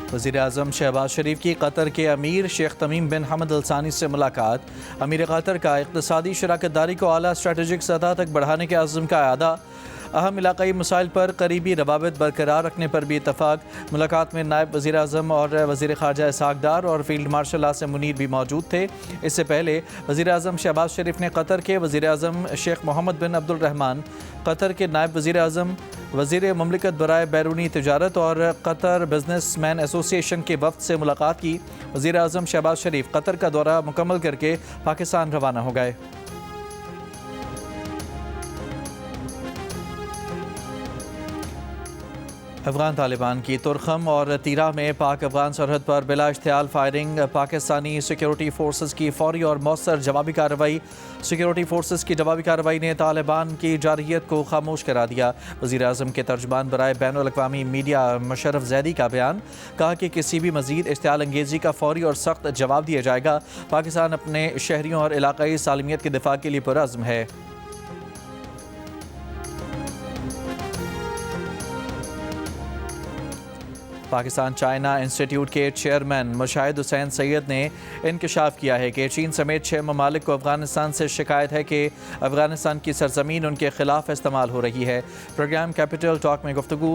वज़ीर-ए-आज़म शहबाज शरीफ की कतर के अमीर शेख तमीम बिन हमद अल सानी से मुलाकात। अमीर कतर का इक़्तिसादी शराकतदारी को आला स्ट्रेटेजिक सतह तक बढ़ाने के अज़्म का अदा। अहम इलाक़ाई मसाइल पर करीबी रवाबित बरकरार रखने पर भी इत्तफ़ाक़। मुलाकात में नायब वज़ीर-ए-आज़म और वज़ीर ख़ारजा इसहाक़ डार और फ़ील्ड मार्शल आसिम मुनीर भी मौजूद थे। इससे पहले वज़ीर-ए-आज़म शहबाज शरीफ ने कतर के वज़ीर-ए-आज़म शेख मोहम्मद बिन अब्दुल रहमान, कतर के नायब वज़ीर-ए-आज़म, वज़ीर ममलिकत बराए बैरूनी तिजारत और कतर बिजनेसमैन एसोसिएशन के वफ़द से मुलाकात की। वज़ीर-ए-आज़म शहबाज शरीफ कतर का दौरा मुकम्मल करके पाकिस्तान रवाना हो गए। अफ़गान तालिबान की तुरखम और तीरा में पाक अफ़गान सरहद पर बिला इश्तियाल फायरिंग। पाकिस्तानी सिक्योरिटी फोर्सेस की फौरी और मौसर जवाबी कार्रवाई। सिक्योरिटी फोर्सेस की जवाबी कार्रवाई ने तालिबान की जारहियत को खामोश करा दिया। वज़ीर-ए-आज़म के तर्जुमान बराए बैनुल-अक़वामी मीडिया मुशर्रफ ज़ैदी का बयान। कहा कि किसी भी मज़ीद इश्तियाल अंगेज़ी का फौरी और सख्त जवाब दिया जाएगा। पाकिस्तान अपने शहरियों और इलाक़ाई सालमियत के दिफा के लिए पुरअज़्म है। पाकिस्तान चाइना इंस्टीट्यूट के चेयरमैन मुशाहिद हुसैन सैयद ने इंकशाफ किया है कि चीन समेत 6 ममालिक को अफ़गानिस्तान से शिकायत है कि अफ़गानिस्तान की सरजमीन उनके खिलाफ इस्तेमाल हो रही है। प्रोग्राम कैपिटल टॉक में गुफ्तगू।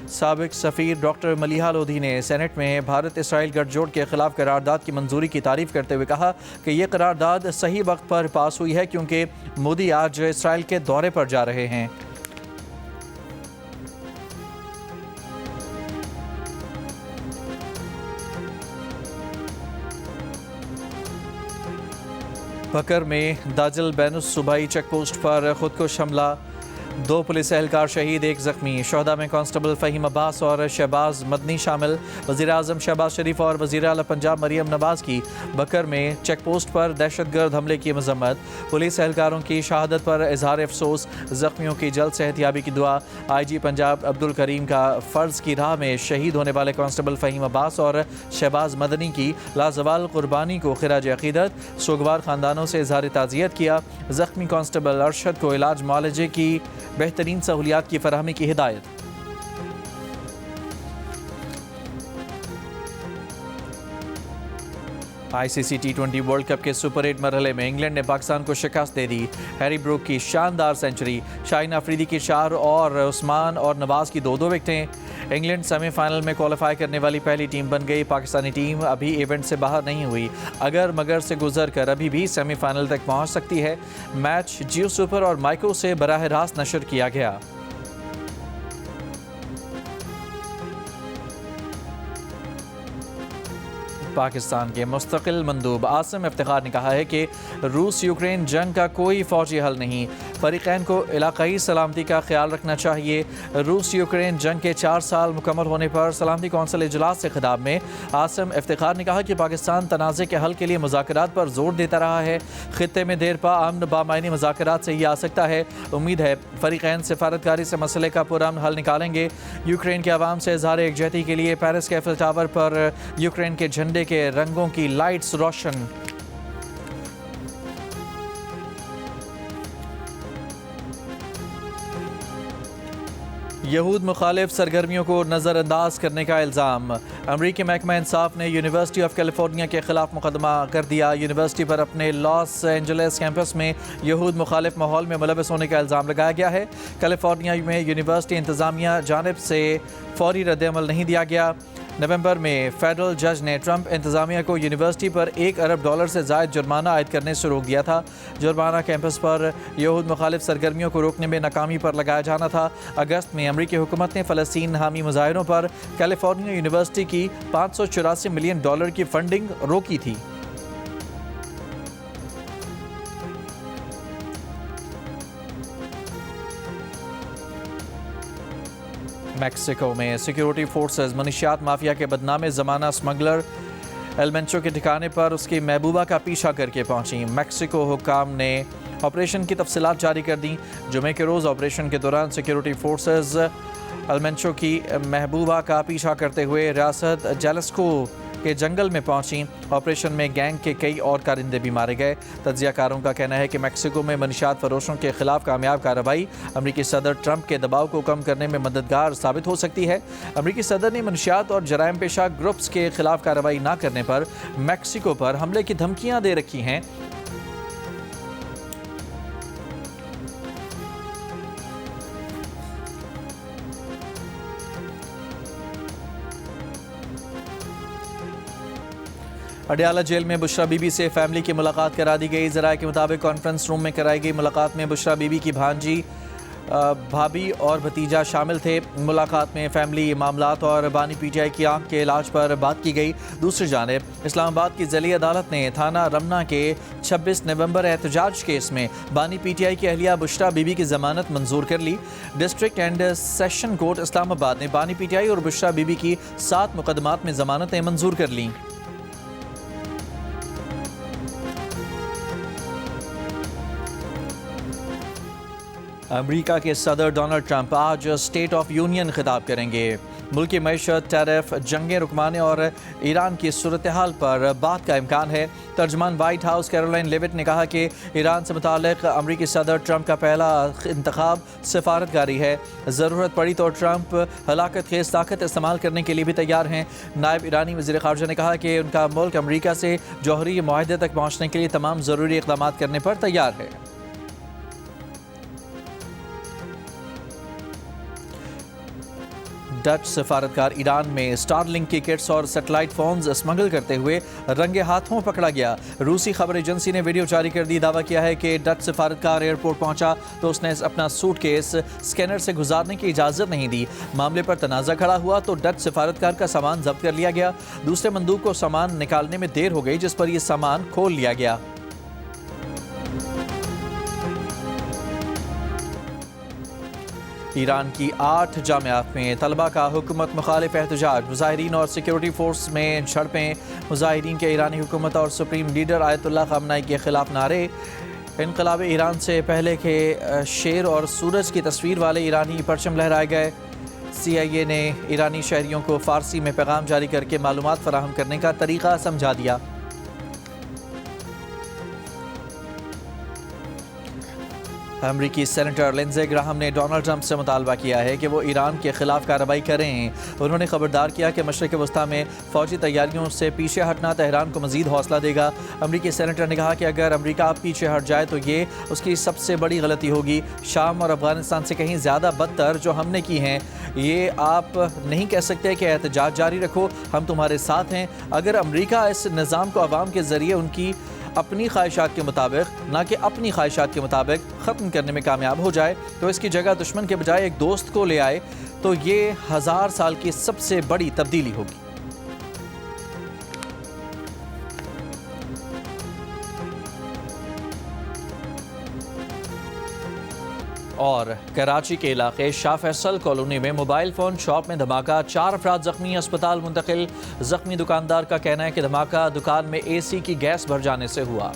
साबिक सफ़ीर डॉक्टर मलिहा लोधी ने सेनेट में भारत इसराइल गठजोड़ के खिलाफ करारदाद की मंजूरी की तारीफ़ करते हुए कहा कि यह करारदाद सही वक्त पर पास हुई है क्योंकि मोदी आज इसराइल के दौरे पर जा रहे हैं। बकर में दाजिल बैनुस सूबाई चेक पोस्ट पर खुदकुश हमला। 2 पुलिस एहलकार शहीद, 1 ज़ख्मी। शोहदा में कांस्टेबल फ़हीम अब्बास और शहबाज मदनी शामिल। वज़ीर-ए-आज़म शहबाज शरीफ और वज़ीर आला पंजाब मरियम नवाज़ की बकर में चेक पोस्ट पर दहशतगर्द हमले की मज़म्मत। पुलिस एहलकारों की शहादत पर इज़हार अफसोस। ज़ख्मियों की जल्द सेहतयाबी की दुआ। IG पंजाब अब्दुल करीम का फ़र्ज़ की राह में शहीद होने वाले कांस्टेबल फ़हीम अब्बास और शहबाज मदनी की लाजवाल कुर्बानी को खिराज अक़ीदत। सोगवार ख़ानदानों से इज़हार ताज़ियत किया। ज़ख्मी कांस्टेबल अरशद को इलाज मुआलजे की बेहतरीन सहूलियात की फराहमी की हिदायत। ICC T20 वर्ल्ड कप के सुपर 8 मरहले में इंग्लैंड ने पाकिस्तान को शिकस्त दे दी। हैरी ब्रूक की शानदार सेंचुरी, शाहीन अफरीदी की 4 और उस्मान और नवाज़ की 2-2 विकेटें। इंग्लैंड सेमीफाइनल में क्वालिफाई करने वाली पहली टीम बन गई। पाकिस्तानी टीम अभी इवेंट से बाहर नहीं हुई, अगर मगर से गुजर कर अभी भी सेमीफाइनल तक पहुंच सकती है। मैच जियो सुपर और माइक्रो से बराह रास्त नशर किया गया। पाकिस्तान के मुस्तकिल मंदूब आसिम इफ्तिखार ने कहा है कि रूस यूक्रेन जंग का कोई फौजी हल नहीं, फरीकैन को इलाकाई सलामती का ख्याल रखना चाहिए। रूस यूक्रेन जंग के 4 साल मुकम्मल होने पर सलामती कौंसिल इजलास से खिताब में आसिम इफ्तिखार ने कहा कि पाकिस्तान तनाज़े के हल के लिए मुज़ाकरात पर जोर देता रहा है। खित्ते में देर पा अमन बामायनी मुज़ाकरात से ही आ सकता है। उम्मीद है फरीकैन सिफारतकारी से मसले का पुरअमन हल निकालेंगे। यूक्रेन के अवाम से इज़हार एकजहती के लिए पेरिस के एफिल टावर पर यूक्रेन के झंडे के रंगों की लाइट्स रोशन। यहूद मुखालिफ सरगर्मियों को नज़रअंदाज करने का इल्ज़ाम। अमरीकी महकमा इंसाफ ने यूनिवर्सिटी ऑफ कैलिफोर्निया के खिलाफ मुकदमा कर दिया। यूनिवर्सिटी पर अपने लॉस एंजलिस कैंपस में यहूद मुखालिफ माहौल में मुलविस होने का इल्ज़ाम लगाया गया है। कैलिफोर्निया में यूनिवर्सिटी इंतज़ामिया जानिब से फौरी रद्द-ए-अमल नहीं दिया गया। नवंबर में फेडरल जज ने ट्रंप इंतज़ामिया को यूनिवर्सिटी पर $1 अरब से ज़ायद जुर्माना आयद करने से रोक दिया था। जुर्माना कैंपस पर यहूद मुखालिफ सरगर्मियों को रोकने में नाकामी पर लगाया जाना था। अगस्त में अमरीकी हुकूमत ने फ़लस्तीन हामी मुजाहिरों पर कैलिफोर्निया यूनिवर्सिटी की $584 मिलियन की फंडिंग रोकी थी। मैक्सिको में सिक्योरिटी फोर्सेस मनशियात माफिया के बदनाम ज़माना स्मगलर एलमेंचो के ठिकाने पर उसकी महबूबा का पीछा करके पहुंची। मैक्सिको हुक्काम ने ऑपरेशन की तफसीलात जारी कर दी। जुमे के रोज़ ऑपरेशन के दौरान सिक्योरिटी फोर्सेस एलमेंचो की महबूबा का पीछा करते हुए रियासत जैलिस्को के जंगल में पहुंची। ऑपरेशन में गैंग के कई और कारिंदे भी मारे गए। तज्जियाकारों का कहना है कि मैक्सिको में मनशियात फरोशों के खिलाफ कामयाब कार्रवाई अमरीकी सदर ट्रंप के दबाव को कम करने में मददगार साबित हो सकती है। अमरीकी सदर ने मनशियात और जराइम पेशा ग्रुप्स के खिलाफ कार्रवाई न करने पर मैक्सिको पर हमले की धमकियां दे रखी हैं। अडयाला जेल में बुशरा बीबी से फैमिली की मुलाकात करा दी गई। ज़राए के मुताबिक कॉन्फ्रेंस रूम में कराई गई मुलाकात में बुशरा बीबी की भांजी, भाभी और भतीजा शामिल थे। मुलाकात में फैमिली मामलात और बानी पीटीआई की आंख के इलाज पर बात की गई। दूसरी जानिब इस्लामाबाद की ज़िली अदालत ने थाना रमना के 26 नवंबर एहतजाज केस में बानी पीटीआई की अहलिया बुशरा बीबी की जमानत मंजूर कर ली। District and session court Islamabad ने बानी पीटीआई और बुशरा बीबी की 7 मुकदमात में जमानतें मंजूर कर लीं। अमेरिका के सदर डोनाल्ड ट्रंप आज स्टेट ऑफ यूनियन खिताब करेंगे। मुल्की मईशत, टैरिफ, जंगें रुकवाने और ईरान की सूरत हाल पर बात का इम्कान है। तर्जमान वाइट हाउस कैरोलाइन लेविट ने कहा कि ईरान से मुताल्लिक अमरीकी सदर ट्रंप का पहला इंतखाब सिफारतकारी है। ज़रूरत पड़ी तो ट्रंप हलाकत खेज़ ताकत इस्तेमाल करने के लिए भी तैयार हैं। नायब ईरानी वज़ीर ख़ारजा ने कहा कि उनका मुल्क अमरीका से जौहरी मुआहदे तक पहुँचने के लिए तमाम ज़रूरी इक़दाम करने पर तैयार है। डच सफारतकार ईरान में स्टारलिंक की किट्स और सैटेलाइट फोन्स स्मगल करते हुए रंगे हाथों पकड़ा गया। रूसी खबर एजेंसी ने वीडियो जारी कर दी। दावा किया है कि डच सफारतकार एयरपोर्ट पहुंचा तो उसने अपना सूटकेस स्कैनर से गुजारने की इजाज़त नहीं दी। मामले पर तनाज़ा खड़ा हुआ तो डच सफारतकार का सामान जब्त कर लिया गया। दूसरे मंदूक को सामान निकालने में देर हो गई, जिस पर यह सामान खोल लिया गया। ईरान की 8 जामियात में तलबा का हुकूमत मुखालिफ एहतजाज। मुजाहिरीन और सिक्योरिटी फोर्स में झड़पें। मुजाहिरीन के ईरानी हुकूमत और सुप्रीम लीडर आयतुल्लाह ख़ामनेई के खिलाफ नारे। इनकलाब ईरान से पहले के शेर और सूरज की तस्वीर वाले ईरानी परचम लहराए गए। CIA ने ईरानी शहरियों को फ़ारसी में पैगाम जारी करके मालूमात फराहम करने का तरीक़ा समझा दिया। अमरीकी सेनेटर लिंडसे ग्राहम ने डोनाल्ड ट्रंप से मुतालबा किया है कि वो ईरान के खिलाफ कार्रवाई करें। उन्होंने खबरदार किया कि मशरिक़ वस्ता में फ़ौजी तैयारियों से पीछे हटना तेहरान को मज़ीद हौसला देगा। अमरीकी सेनेटर ने कहा कि अगर अमरीका अब पीछे हट जाए तो ये उसकी सबसे बड़ी गलती होगी। शाम और अफगानिस्तान से कहीं ज़्यादा बदतर जो हमने की हैं, ये आप नहीं कह सकते कि एहतजाज जारी रखो, हम तुम्हारे साथ हैं। अगर अमरीका इस निज़ाम को अवाम के ज़रिए उनकी अपनी ख्वाहिशात के मुताबिक, ना कि अपनी ख्वाहिशात के मुताबिक ख़त्म करने में कामयाब हो जाए तो इसकी जगह दुश्मन के बजाय एक दोस्त को ले आए तो ये 1000 साल की सबसे बड़ी तब्दीली होगी। और कराची के इलाके शाह फैसल कॉलोनी में मोबाइल फ़ोन शॉप में धमाका, 4 अफराद जख्मी, अस्पताल मुंतकिल। जख्मी दुकानदार का कहना है कि धमाका दुकान में AC की गैस भर जाने से हुआ।